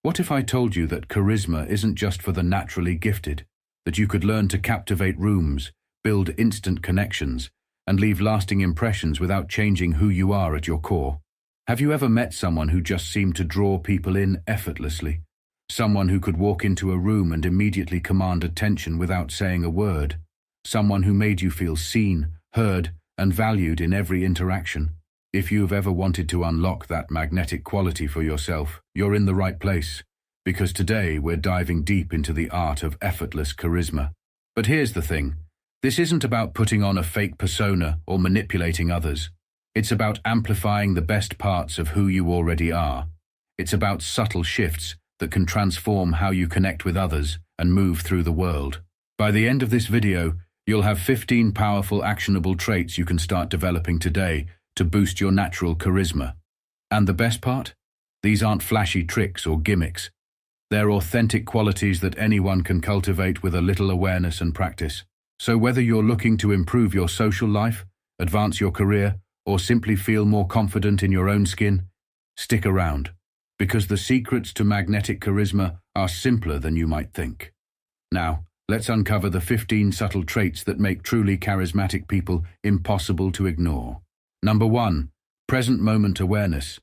What if I told you that charisma isn't just for the naturally gifted, that you could learn to captivate rooms, build instant connections, and leave lasting impressions without changing who you are at your core? Have you ever met someone who just seemed to draw people in effortlessly? Someone who could walk into a room and immediately command attention without saying a word? Someone who made you feel seen, heard, and valued in every interaction? If you've ever wanted to unlock that magnetic quality for yourself, you're in the right place, because today we're diving deep into the art of effortless charisma. But here's the thing, this isn't about putting on a fake persona or manipulating others. It's about amplifying the best parts of who you already are. It's about subtle shifts that can transform how you connect with others and move through the world. By the end of this video, you'll have 15 powerful actionable traits you can start developing today to boost your natural charisma. And the best part? These aren't flashy tricks or gimmicks. They're authentic qualities that anyone can cultivate with a little awareness and practice. So whether you're looking to improve your social life, advance your career, or simply feel more confident in your own skin, stick around, because the secrets to magnetic charisma are simpler than you might think. Now, let's uncover the 15 subtle traits that make truly charismatic people impossible to ignore. Number 1, present moment awareness.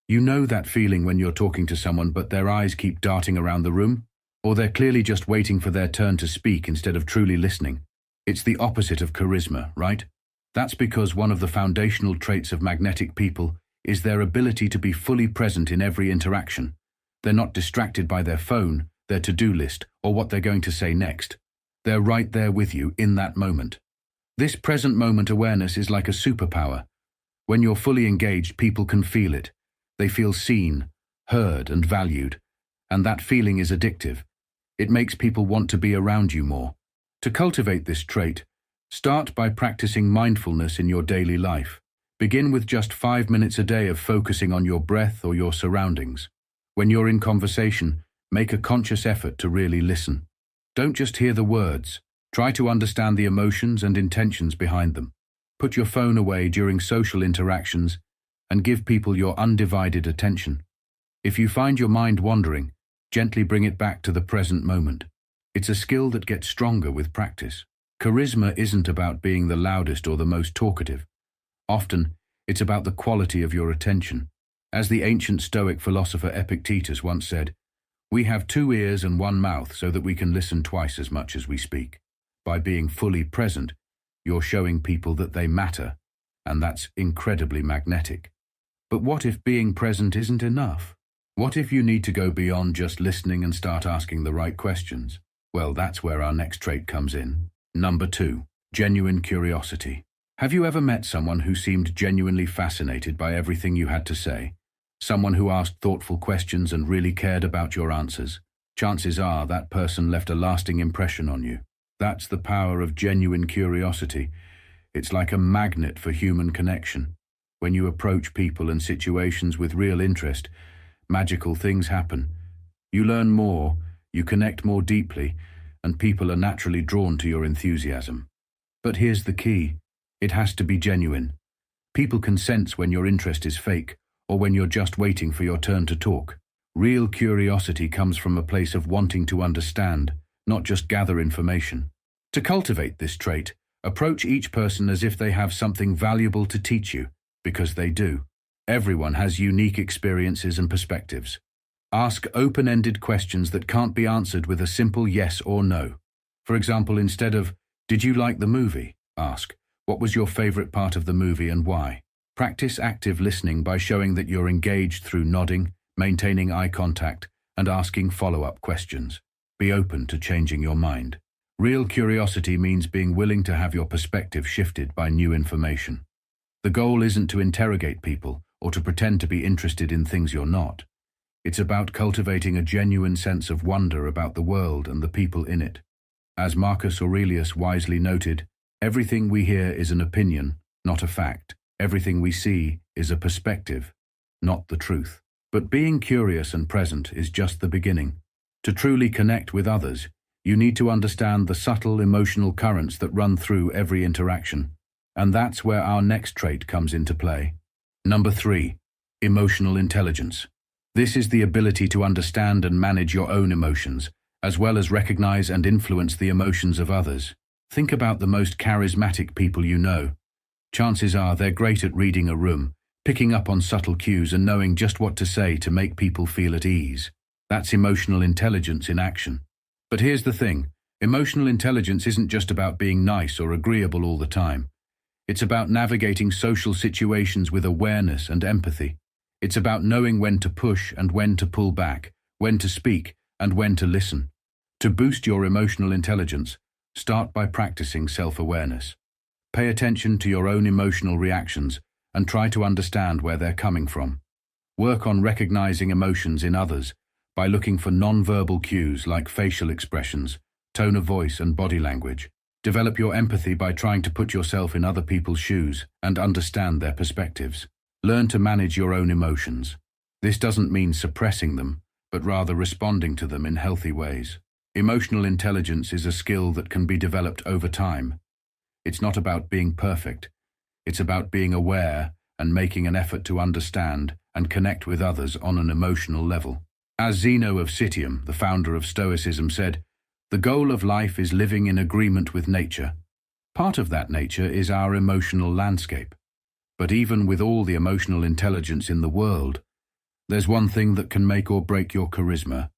You know that feeling when you're talking to someone but their eyes keep darting around the room? Or they're clearly just waiting for their turn to speak instead of truly listening? It's the opposite of charisma, right? That's because one of the foundational traits of magnetic people is their ability to be fully present in every interaction. They're not distracted by their phone, their to-do list, or what they're going to say next. They're right there with you in that moment. This present moment awareness is like a superpower. When you're fully engaged, people can feel it. They feel seen, heard, and valued, and that feeling is addictive. It makes people want to be around you more. To cultivate this trait, start by practicing mindfulness in your daily life. Begin with just 5 minutes a day of focusing on your breath or your surroundings. When you're in conversation, make a conscious effort to really listen. Don't just hear the words. Try to understand the emotions and intentions behind them. Put your phone away during social interactions and give people your undivided attention. If you find your mind wandering, gently bring it back to the present moment. It's a skill that gets stronger with practice. Charisma isn't about being the loudest or the most talkative. Often, it's about the quality of your attention. As the ancient Stoic philosopher Epictetus once said, "We have 2 ears and 1 mouth so that we can listen twice as much as we speak." By being fully present, you're showing people that they matter, and that's incredibly magnetic. But what if being present isn't enough? What if you need to go beyond just listening and start asking the right questions? Well, that's where our next trait comes in. Number 2, genuine curiosity. Have you ever met someone who seemed genuinely fascinated by everything you had to say? Someone who asked thoughtful questions and really cared about your answers? Chances are that person left a lasting impression on you. That's the power of genuine curiosity. It's like a magnet for human connection. When you approach people and situations with real interest, magical things happen. You learn more, you connect more deeply, and people are naturally drawn to your enthusiasm. But here's the key. It has to be genuine. People can sense when your interest is fake, or when you're just waiting for your turn to talk. Real curiosity comes from a place of wanting to understand, not just gather information. To cultivate this trait, approach each person as if they have something valuable to teach you, because they do. Everyone has unique experiences and perspectives. Ask open-ended questions that can't be answered with a simple yes or no. For example, instead of, "Did you like the movie?" ask, "What was your favorite part of the movie and why?" Practice active listening by showing that you're engaged through nodding, maintaining eye contact, and asking follow-up questions. Be open to changing your mind. Real curiosity means being willing to have your perspective shifted by new information. The goal isn't to interrogate people or to pretend to be interested in things you're not. It's about cultivating a genuine sense of wonder about the world and the people in it. As Marcus Aurelius wisely noted, everything we hear is an opinion, not a fact. Everything we see is a perspective, not the truth. But being curious and present is just the beginning. To truly connect with others, you need to understand the subtle emotional currents that run through every interaction. And that's where our next trait comes into play. Number 3, emotional intelligence. This is the ability to understand and manage your own emotions, as well as recognize and influence the emotions of others. Think about the most charismatic people you know. Chances are they're great at reading a room, picking up on subtle cues and knowing just what to say to make people feel at ease. That's emotional intelligence in action. But here's the thing, emotional intelligence isn't just about being nice or agreeable all the time. It's about navigating social situations with awareness and empathy. It's about knowing when to push and when to pull back, when to speak and when to listen. To boost your emotional intelligence, start by practicing self-awareness. Pay attention to your own emotional reactions and try to understand where they're coming from. Work on recognizing emotions in others by looking for non-verbal cues like facial expressions, tone of voice and body language. Develop your empathy by trying to put yourself in other people's shoes and understand their perspectives. Learn to manage your own emotions. This doesn't mean suppressing them, but rather responding to them in healthy ways. Emotional intelligence is a skill that can be developed over time. It's not about being perfect. It's about being aware and making an effort to understand and connect with others on an emotional level. As Zeno of Citium, the founder of Stoicism, said, "The goal of life is living in agreement with nature. Part of that nature is our emotional landscape. But even with all the emotional intelligence in the world, there's one thing that can make or break your charisma,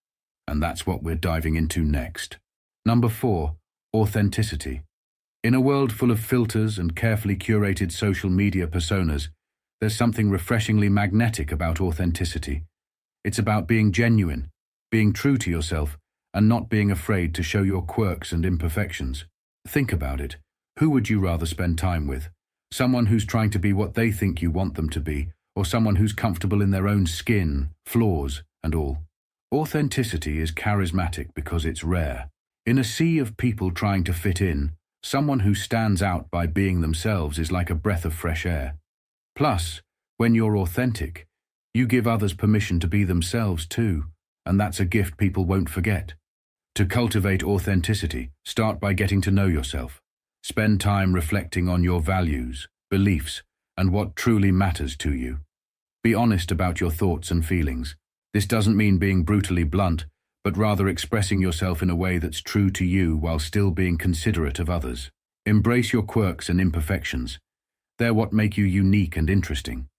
and that's what we're diving into next." Number 4, authenticity. In a world full of filters and carefully curated social media personas, there's something refreshingly magnetic about authenticity. It's about being genuine, being true to yourself, and not being afraid to show your quirks and imperfections. Think about it. Who would you rather spend time with? Someone who's trying to be what they think you want them to be, or someone who's comfortable in their own skin, flaws, and all? Authenticity is charismatic because it's rare. In a sea of people trying to fit in, someone who stands out by being themselves is like a breath of fresh air. Plus, when you're authentic, you give others permission to be themselves too, and that's a gift people won't forget. To cultivate authenticity, start by getting to know yourself. Spend time reflecting on your values, beliefs, and what truly matters to you. Be honest about your thoughts and feelings. This doesn't mean being brutally blunt, but rather expressing yourself in a way that's true to you while still being considerate of others. Embrace your quirks and imperfections. They're what make you unique and interesting.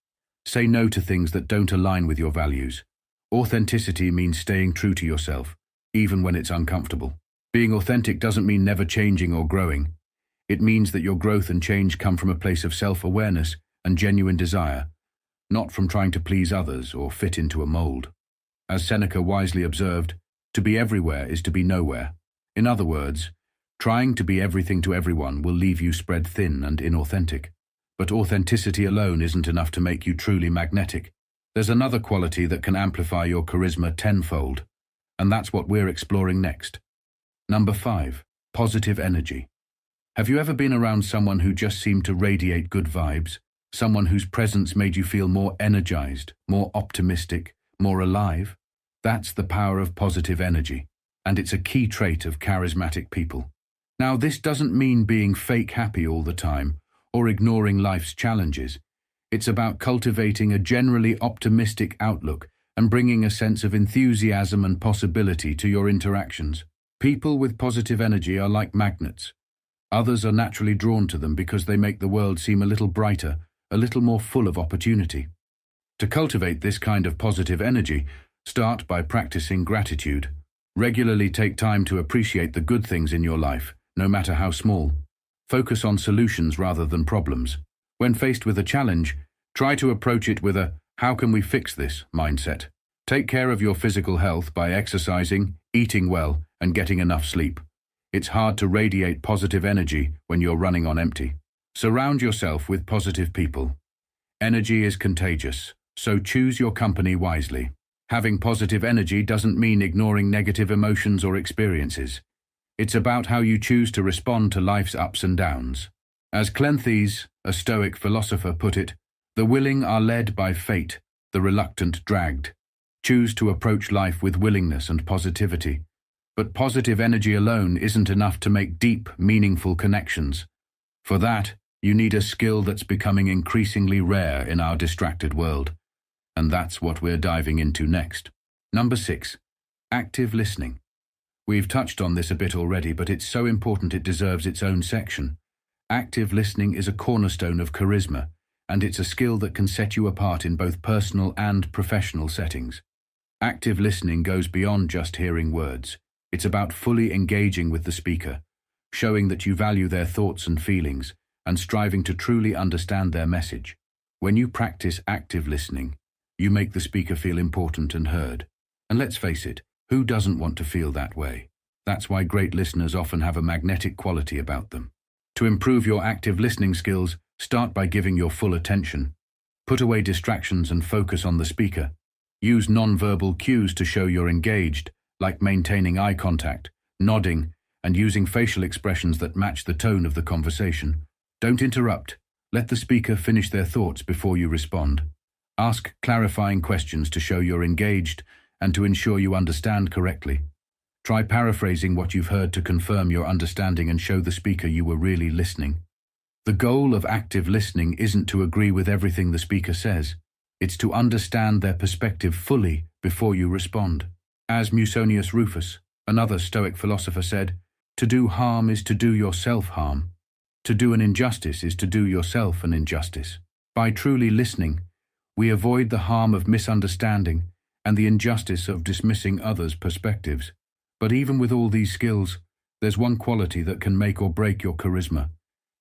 Say no to things that don't align with your values. Authenticity means staying true to yourself, even when it's uncomfortable. Being authentic doesn't mean never changing or growing. It means that your growth and change come from a place of self-awareness and genuine desire, not from trying to please others or fit into a mold. As Seneca wisely observed, to be everywhere is to be nowhere. In other words, trying to be everything to everyone will leave you spread thin and inauthentic. But authenticity alone isn't enough to make you truly magnetic. There's another quality that can amplify your charisma tenfold, and that's what we're exploring next. Number 5, positive energy. Have you ever been around someone who just seemed to radiate good vibes? Someone whose presence made you feel more energized, more optimistic, more alive? That's the power of positive energy, and it's a key trait of charismatic people. Now, this doesn't mean being fake happy all the time, or ignoring life's challenges. It's about cultivating a generally optimistic outlook and bringing a sense of enthusiasm and possibility to your interactions. People with positive energy are like magnets. Others are naturally drawn to them because they make the world seem a little brighter, a little more full of opportunity. To cultivate this kind of positive energy, start by practicing gratitude. Regularly take time to appreciate the good things in your life, no matter how small. Focus on solutions rather than problems. When faced with a challenge, try to approach it with a "how can we fix this" mindset. Take care of your physical health by exercising, eating well, and getting enough sleep. It's hard to radiate positive energy when you're running on empty. Surround yourself with positive people. Energy is contagious, so choose your company wisely. Having positive energy doesn't mean ignoring negative emotions or experiences. It's about how you choose to respond to life's ups and downs. As Cleanthes, a Stoic philosopher, put it, "The willing are led by fate, the reluctant dragged." Choose to approach life with willingness and positivity. But positive energy alone isn't enough to make deep, meaningful connections. For that, you need a skill that's becoming increasingly rare in our distracted world. And that's what we're diving into next. Number 6. Active listening. We've touched on this a bit already, but it's so important it deserves its own section. Active listening is a cornerstone of charisma, and it's a skill that can set you apart in both personal and professional settings. Active listening goes beyond just hearing words. It's about fully engaging with the speaker, showing that you value their thoughts and feelings, and striving to truly understand their message. When you practice active listening, you make the speaker feel important and heard. And let's face it, who doesn't want to feel that way? That's why great listeners often have a magnetic quality about them. To improve your active listening skills, start by giving your full attention. Put away distractions and focus on the speaker. Use non-verbal cues to show you're engaged, like maintaining eye contact, nodding, and using facial expressions that match the tone of the conversation. Don't interrupt. Let the speaker finish their thoughts before you respond. Ask clarifying questions to show you're engaged and to ensure you understand correctly. Try paraphrasing what you've heard to confirm your understanding and show the speaker you were really listening. The goal of active listening isn't to agree with everything the speaker says. It's to understand their perspective fully before you respond. As Musonius Rufus, another Stoic philosopher, said, "To do harm is to do yourself harm. To do an injustice is to do yourself an injustice." By truly listening, we avoid the harm of misunderstanding and the injustice of dismissing others' perspectives. But even with all these skills, there's one quality that can make or break your charisma.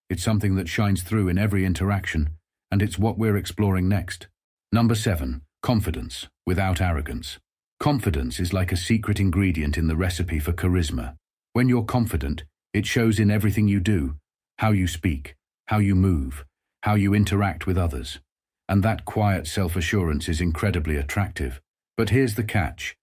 It's something that shines through in every interaction, and it's what we're exploring next. Number 7. Confidence without arrogance. Confidence is like a secret ingredient in the recipe for charisma. When you're confident, it shows in everything you do, how you speak, how you move, how you interact with others. And that quiet self-assurance is incredibly attractive. But here's the catch.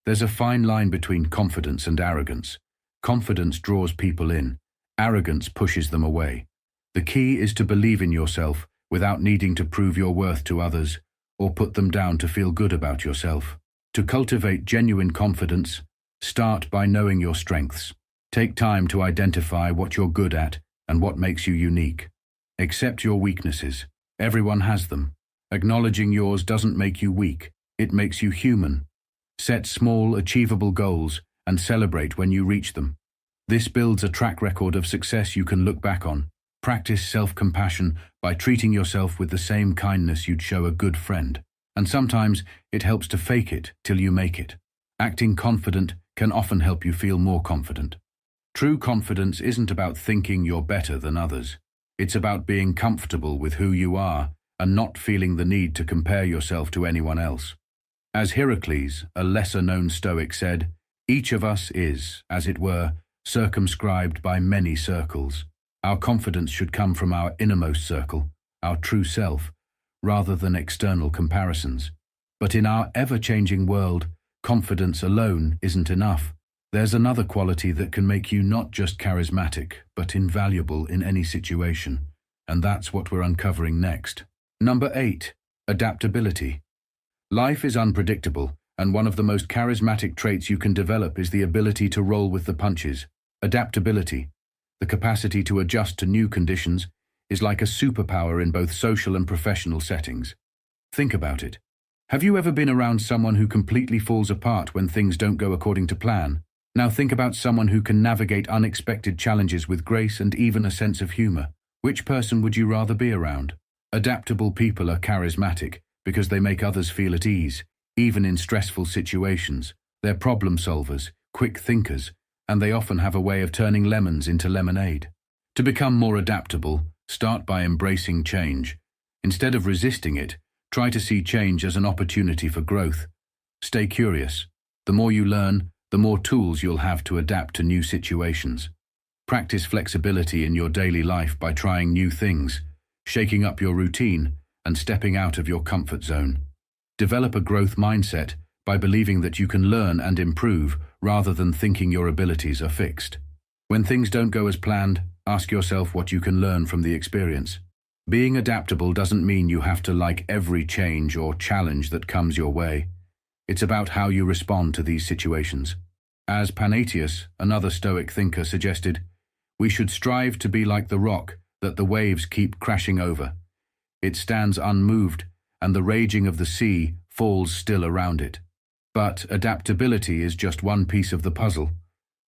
There's a fine line between confidence and arrogance. Confidence draws people in. Arrogance pushes them away. The key is to believe in yourself without needing to prove your worth to others or put them down to feel good about yourself. To cultivate genuine confidence, start by knowing your strengths. Take time to identify what you're good at and what makes you unique. Accept your weaknesses. Everyone has them. Acknowledging yours doesn't make you weak. It makes you human. Set small, achievable goals and celebrate when you reach them. This builds a track record of success you can look back on. Practice self-compassion by treating yourself with the same kindness you'd show a good friend. And sometimes it helps to fake it till you make it. Acting confident can often help you feel more confident. True confidence isn't about thinking you're better than others. It's about being comfortable with who you are and not feeling the need to compare yourself to anyone else. As Heracles, a lesser-known Stoic, said, "Each of us is, as it were, circumscribed by many circles." Our confidence should come from our innermost circle, our true self, rather than external comparisons. But in our ever-changing world, confidence alone isn't enough. There's another quality that can make you not just charismatic, but invaluable in any situation. And that's what we're uncovering next. Number 8. Adaptability. Life is unpredictable, and one of the most charismatic traits you can develop is the ability to roll with the punches. Adaptability, the capacity to adjust to new conditions, is like a superpower in both social and professional settings. Think about it. Have you ever been around someone who completely falls apart when things don't go according to plan? Now think about someone who can navigate unexpected challenges with grace and even a sense of humor. Which person would you rather be around? Adaptable people are charismatic because they make others feel at ease, even in stressful situations. They're problem solvers, quick thinkers, and they often have a way of turning lemons into lemonade. To become more adaptable, start by embracing change. Instead of resisting it, try to see change as an opportunity for growth. Stay curious. The more you learn, the more tools you'll have to adapt to new situations. Practice flexibility in your daily life by trying new things, shaking up your routine, and stepping out of your comfort zone. Develop a growth mindset by believing that you can learn and improve rather than thinking your abilities are fixed. When things don't go as planned, ask yourself what you can learn from the experience. Being adaptable doesn't mean you have to like every change or challenge that comes your way. It's about how you respond to these situations. As Panaetius, another Stoic thinker, suggested, we should strive to be like the rock that the waves keep crashing over. It stands unmoved, and the raging of the sea falls still around it. But adaptability is just one piece of the puzzle.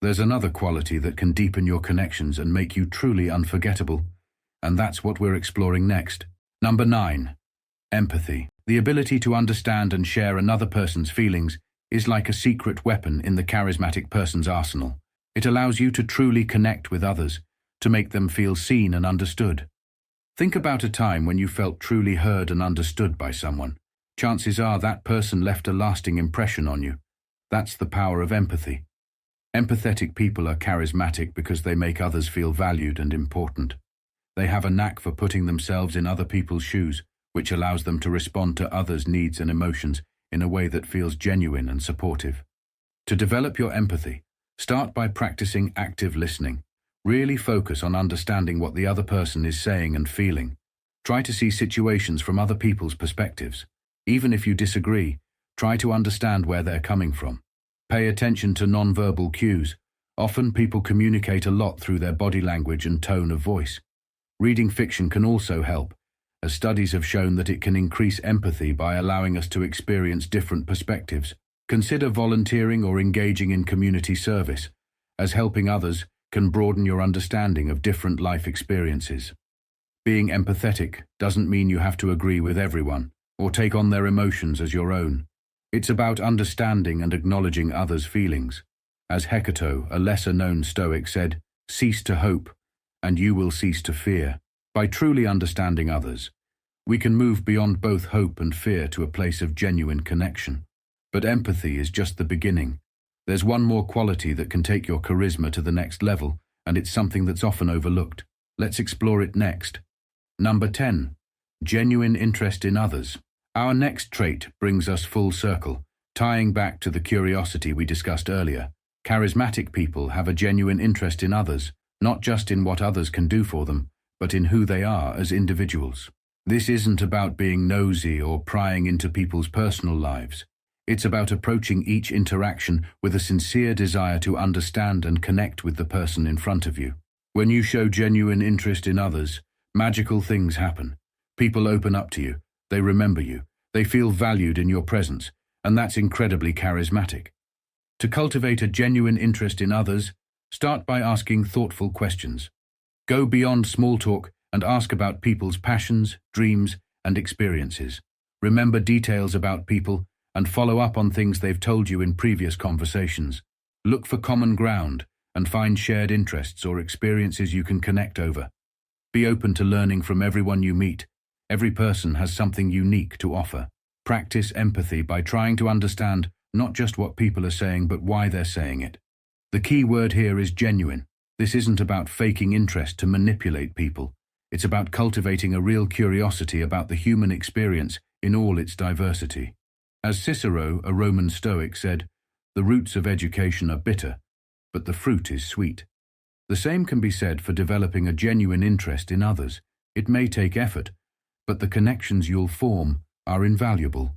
There's another quality that can deepen your connections and make you truly unforgettable. And that's what we're exploring next. Number 9. Empathy. The ability to understand and share another person's feelings is like a secret weapon in the charismatic person's arsenal. It allows you to truly connect with others, to make them feel seen and understood. Think about a time when you felt truly heard and understood by someone. Chances are that person left a lasting impression on you. That's the power of empathy. Empathetic people are charismatic because they make others feel valued and important. They have a knack for putting themselves in other people's shoes, which allows them to respond to others' needs and emotions in a way that feels genuine and supportive. To develop your empathy, start by practicing active listening. Really focus on understanding what the other person is saying and feeling. Try to see situations from other people's perspectives. Even if you disagree, try to understand where they're coming from. Pay attention to nonverbal cues. Often people communicate a lot through their body language and tone of voice. Reading fiction can also help, as studies have shown that it can increase empathy by allowing us to experience different perspectives. Consider volunteering or engaging in community service, as helping others can broaden your understanding of different life experiences. Being empathetic doesn't mean you have to agree with everyone or take on their emotions as your own. It's about understanding and acknowledging others' feelings. As Hecate, a lesser-known Stoic, said, "Cease to hope, and you will cease to fear." By truly understanding others, we can move beyond both hope and fear to a place of genuine connection. But empathy is just the beginning. There's one more quality that can take your charisma to the next level, and it's something that's often overlooked. Let's explore it next. Number 10. Genuine interest in others. Our next trait brings us full circle, tying back to the curiosity we discussed earlier. Charismatic people have a genuine interest in others, not just in what others can do for them, but in who they are as individuals. This isn't about being nosy or prying into people's personal lives. It's about approaching each interaction with a sincere desire to understand and connect with the person in front of you. When you show genuine interest in others, magical things happen. People open up to you, they remember you, they feel valued in your presence, and that's incredibly charismatic. To cultivate a genuine interest in others, start by asking thoughtful questions. Go beyond small talk and ask about people's passions, dreams, and experiences. Remember details about people and follow up on things they've told you in previous conversations. Look for common ground and find shared interests or experiences you can connect over. Be open to learning from everyone you meet. Every person has something unique to offer. Practice empathy by trying to understand not just what people are saying, but why they're saying it. The key word here is genuine. This isn't about faking interest to manipulate people. It's about cultivating a real curiosity about the human experience in all its diversity. As Cicero, a Roman Stoic, said, "The roots of education are bitter, but the fruit is sweet." The same can be said for developing a genuine interest in others. It may take effort, but the connections you'll form are invaluable.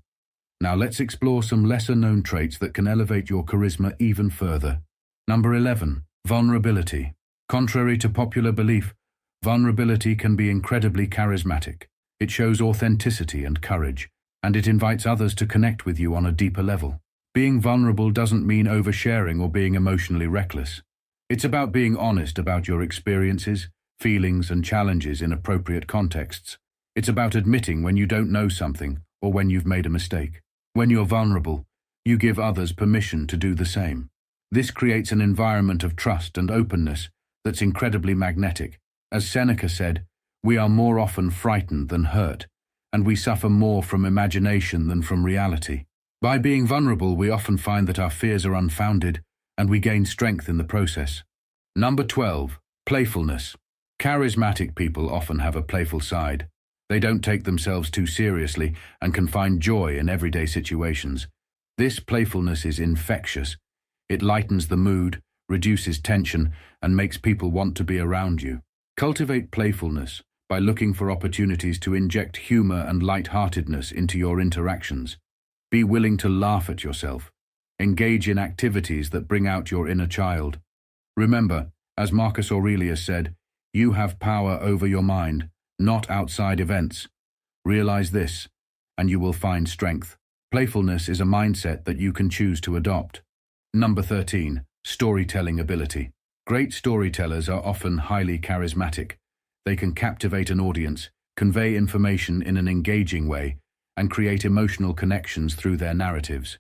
Now let's explore some lesser-known traits that can elevate your charisma even further. Number 11. Vulnerability. Contrary to popular belief, vulnerability can be incredibly charismatic. It shows authenticity and courage, and it invites others to connect with you on a deeper level. Being vulnerable doesn't mean oversharing or being emotionally reckless. It's about being honest about your experiences, feelings, and challenges in appropriate contexts. It's about admitting when you don't know something or when you've made a mistake. When you're vulnerable, you give others permission to do the same. This creates an environment of trust and openness that's incredibly magnetic. As Seneca said, "We are more often frightened than hurt, and we suffer more from imagination than from reality." By being vulnerable, we often find that our fears are unfounded, and we gain strength in the process. Number 12. Playfulness. Charismatic people often have a playful side. They don't take themselves too seriously and can find joy in everyday situations. This playfulness is infectious. It lightens the mood, reduces tension, and makes people want to be around you. Cultivate playfulness by looking for opportunities to inject humor and lightheartedness into your interactions. Be willing to laugh at yourself. Engage in activities that bring out your inner child. Remember, as Marcus Aurelius said, "You have power over your mind, not outside events." Realize this, and you will find strength, Playfulness is a mindset that you can choose to adopt. Number 13. Storytelling ability. Great storytellers are often highly charismatic. They can captivate an audience, convey information in an engaging way, and create emotional connections through their narratives.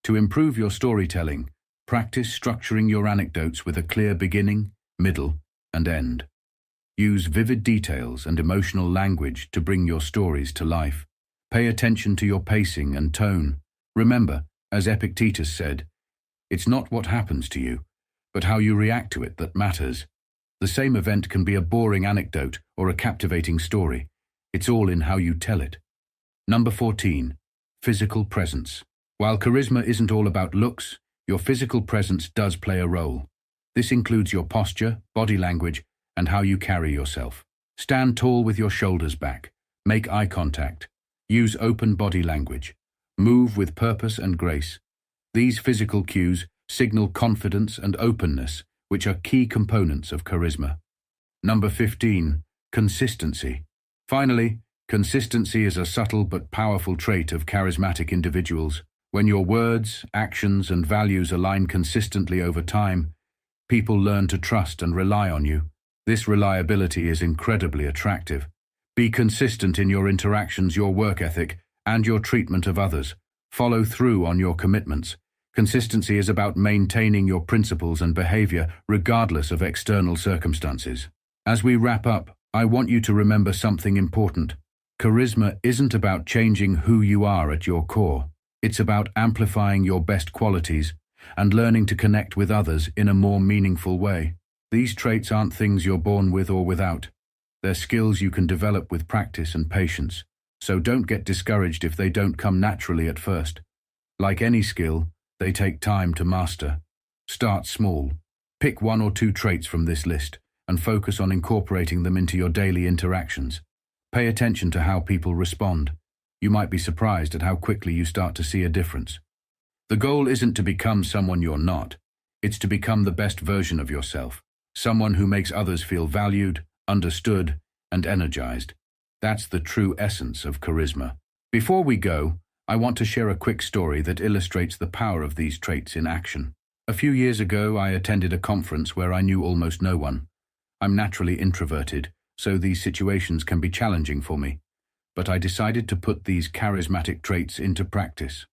To improve your storytelling, practice structuring your anecdotes with a clear beginning, middle, and end. Use vivid details and emotional language to bring your stories to life. Pay attention to your pacing and tone. Remember, as Epictetus said, "It's not what happens to you, but how you react to it that matters." The same event can be a boring anecdote or a captivating story. It's all in how you tell it. Number 14. Physical presence. While charisma isn't all about looks, your physical presence does play a role. This includes your posture, body language, and how you carry yourself. Stand tall with your shoulders back. Make eye contact. Use open body language. Move with purpose and grace. These physical cues signal confidence and openness, which are key components of charisma. Number 15. Consistency. Finally, consistency is a subtle but powerful trait of charismatic individuals. When your words, actions, and values align consistently over time, people learn to trust and rely on you. This reliability is incredibly attractive. Be consistent in your interactions, your work ethic, and your treatment of others. Follow through on your commitments. Consistency is about maintaining your principles and behavior regardless of external circumstances. As we wrap up, I want you to remember something important. Charisma isn't about changing who you are at your core. It's about amplifying your best qualities and learning to connect with others in a more meaningful way. These traits aren't things you're born with or without. They're skills you can develop with practice and patience. So don't get discouraged if they don't come naturally at first. Like any skill, they take time to master. Start small. Pick 1 or 2 traits from this list and focus on incorporating them into your daily interactions. Pay attention to how people respond. You might be surprised at how quickly you start to see a difference. The goal isn't to become someone you're not. It's to become the best version of yourself. Someone who makes others feel valued, understood, and energized. That's the true essence of charisma. Before we go, I want to share a quick story that illustrates the power of these traits in action. A few years ago, I attended a conference where I knew almost no one. I'm naturally introverted, so these situations can be challenging for me. But I decided to put these charismatic traits into practice.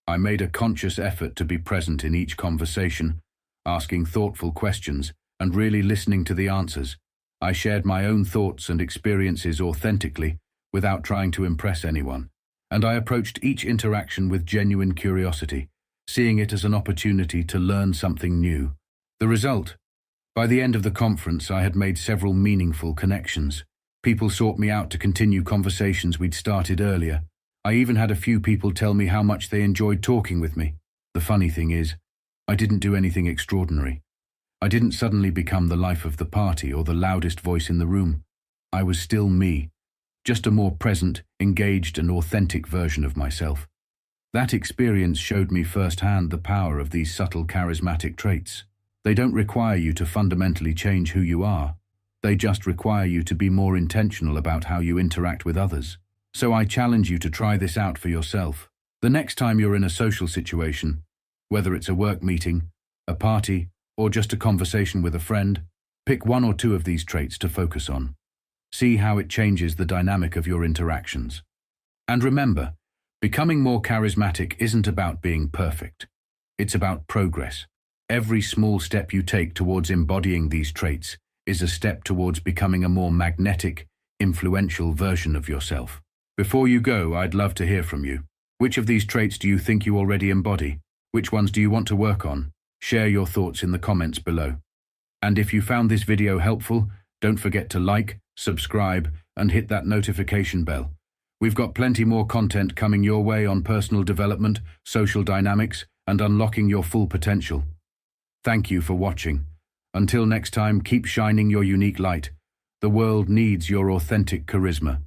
I made a conscious effort to be present in each conversation, asking thoughtful questions and really listening to the answers. I shared my own thoughts and experiences authentically, without trying to impress anyone. And I approached each interaction with genuine curiosity, seeing it as an opportunity to learn something new. The result? By the end of the conference, I had made several meaningful connections. People sought me out to continue conversations we'd started earlier. I even had a few people tell me how much they enjoyed talking with me. The funny thing is, I didn't do anything extraordinary. I didn't suddenly become the life of the party or the loudest voice in the room. I was still me, just a more present, engaged, and authentic version of myself. That experience showed me firsthand the power of these subtle charismatic traits. They don't require you to fundamentally change who you are. They just require you to be more intentional about how you interact with others. So I challenge you to try this out for yourself. The next time you're in a social situation, whether it's a work meeting, a party, or just a conversation with a friend, pick 1 or 2 of these traits to focus on. See how it changes the dynamic of your interactions. And remember, becoming more charismatic isn't about being perfect. It's about progress. Every small step you take towards embodying these traits is a step towards becoming a more magnetic, influential version of yourself. Before you go, I'd love to hear from you. Which of these traits do you think you already embody? Which ones do you want to work on? Share your thoughts in the comments below. And if you found this video helpful, don't forget to like, subscribe, and hit that notification bell. We've got plenty more content coming your way on personal development, social dynamics, and unlocking your full potential. Thank you for watching. Until next time, keep shining your unique light. The world needs your authentic charisma.